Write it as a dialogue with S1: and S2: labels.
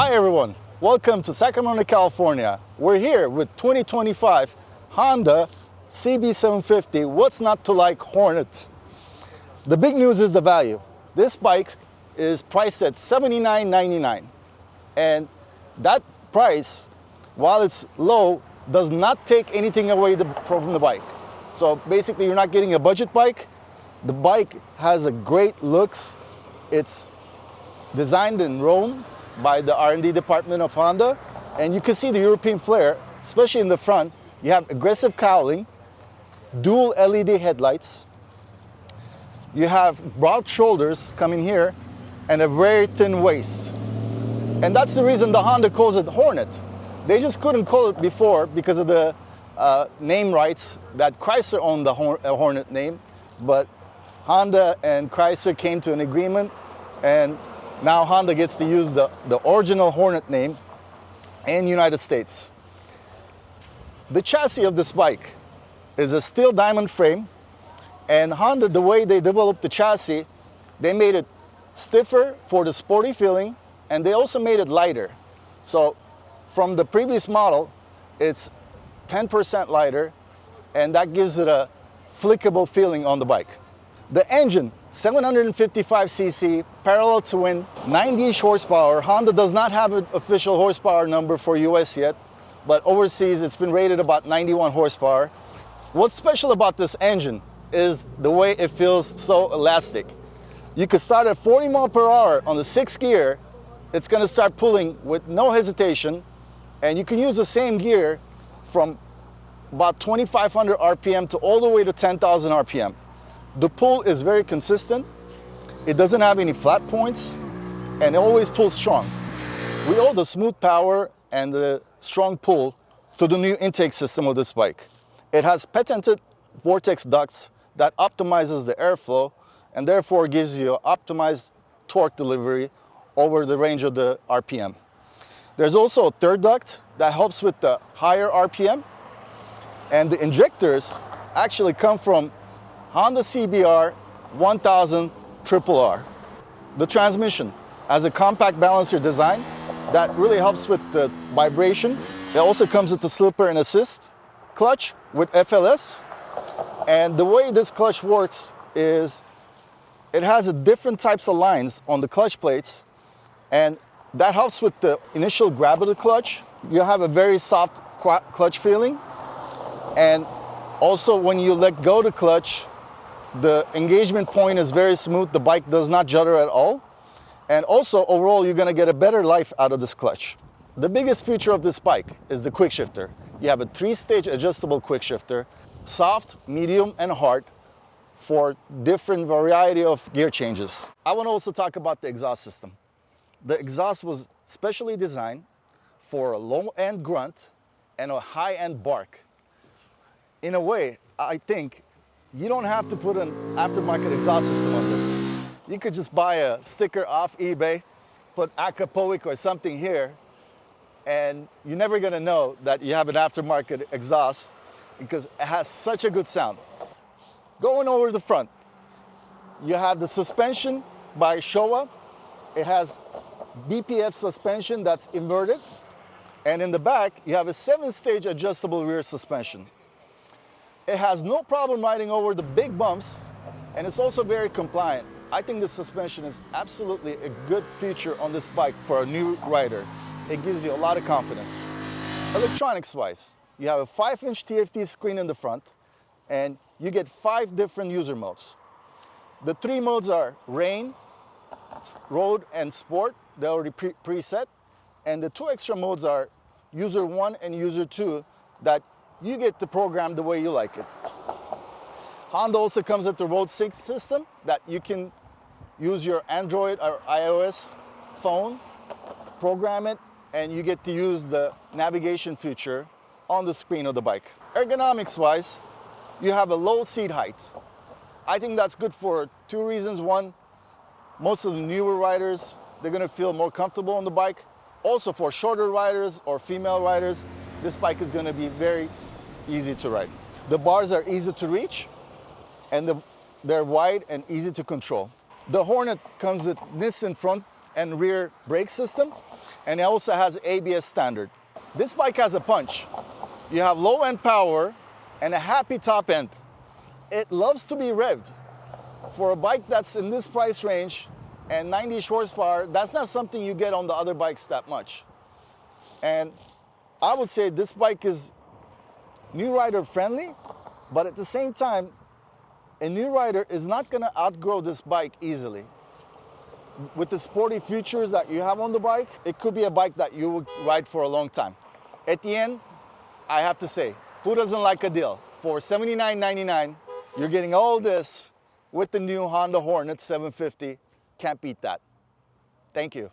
S1: Hi everyone, welcome to Sacramento, California. We're here with 2025 Honda CB750. What's not to like Hornet? The big news is the value. This bike is priced at $79.99, and that price, while it's low, does not take anything away from the bike. So basically you're not getting a budget bike. The bike has a great looks. It's designed in Rome by the R&D department of Honda, and you can see the European flair, especially in the front. You have aggressive cowling, dual LED headlights, you have broad shoulders coming here, and a very thin waist. And that's the reason the Honda calls it Hornet. They just couldn't call it before because of the name rights that Chrysler owned the Hornet name, but Honda and Chrysler came to an agreement, and now Honda gets to use the original Hornet name in the United States. The chassis of this bike is a steel diamond frame, and Honda, the way they developed the chassis, they made it stiffer for the sporty feeling, and they also made it lighter. So from the previous model, it's 10% lighter, and that gives it a flickable feeling on the bike. The engine, 755cc, parallel twin, 90-ish horsepower. Honda does not have an official horsepower number for US yet, but overseas it's been rated about 91 horsepower. What's special about this engine is the way it feels so elastic. You could start at 40 miles per hour on the 6th gear. It's going to start pulling with no hesitation, and you can use the same gear from about 2,500 RPM to all the way to 10,000 RPM. The pull is very consistent. It doesn't have any flat points, and it always pulls strong. We owe the smooth power and the strong pull to the new intake system of this bike. It has patented vortex ducts that optimizes the airflow and therefore gives you optimized torque delivery over the range of the RPM. There's also a third duct that helps with the higher RPM, and the injectors actually come from Honda CBR 1000 RRR. The transmission has a compact balancer design that really helps with the vibration. It also comes with the slipper and assist clutch with FLS. And the way this clutch works is it has a different types of lines on the clutch plates, and that helps with the initial grab of the clutch. You have a very soft clutch feeling, and also when you let go of the clutch, the engagement point is very smooth. The bike does not judder at all. And also, overall, you're gonna get a better life out of this clutch. The biggest feature of this bike is the quick shifter. You have a 3-stage adjustable quick shifter, soft, medium, and hard, for different variety of gear changes. I wanna also talk about the exhaust system. The exhaust was specially designed for a low-end grunt and a high-end bark. In a way, I think you don't have to put an aftermarket exhaust system on this. You could just buy a sticker off eBay, put Acapulco or something here, and you're never gonna know that you have an aftermarket exhaust because it has such a good sound. Going over the front, you have the suspension by Showa. It has BPF suspension that's inverted, and in the back, you have a 7-stage adjustable rear suspension. It has no problem riding over the big bumps, and it's also very compliant. I think the suspension is absolutely a good feature on this bike for a new rider. It gives you a lot of confidence. Electronics-wise, you have a 5-inch TFT screen in the front, and you get 5 different user modes. The 3 modes are rain, road, and sport. They're already preset. And the 2 extra modes are user 1 and user 2 that you get to program the way you like it. Honda also comes with the road sync system that you can use your Android or iOS phone, program it, and you get to use the navigation feature on the screen of the bike. Ergonomics-wise, you have a low seat height. I think that's good for 2 reasons. One, most of the newer riders, they're gonna feel more comfortable on the bike. Also for shorter riders or female riders, this bike is gonna be very easy to ride. The bars are easy to reach, and they're wide and easy to control. The Hornet comes with Nissan front and rear brake system, and it also has ABS standard. This bike has a punch. You have low end power and a happy top end. It loves to be revved. For a bike that's in this price range and 90 horsepower, that's not something you get on the other bikes that much. And I would say this bike is new rider friendly, but at the same time, a new rider is not gonna outgrow this bike easily. With the sporty features that you have on the bike, it could be a bike that you will ride for a long time. At the end, I have to say, who doesn't like a deal? For $79.99, you're getting all this with the new Honda Hornet 750. Can't beat that. Thank you.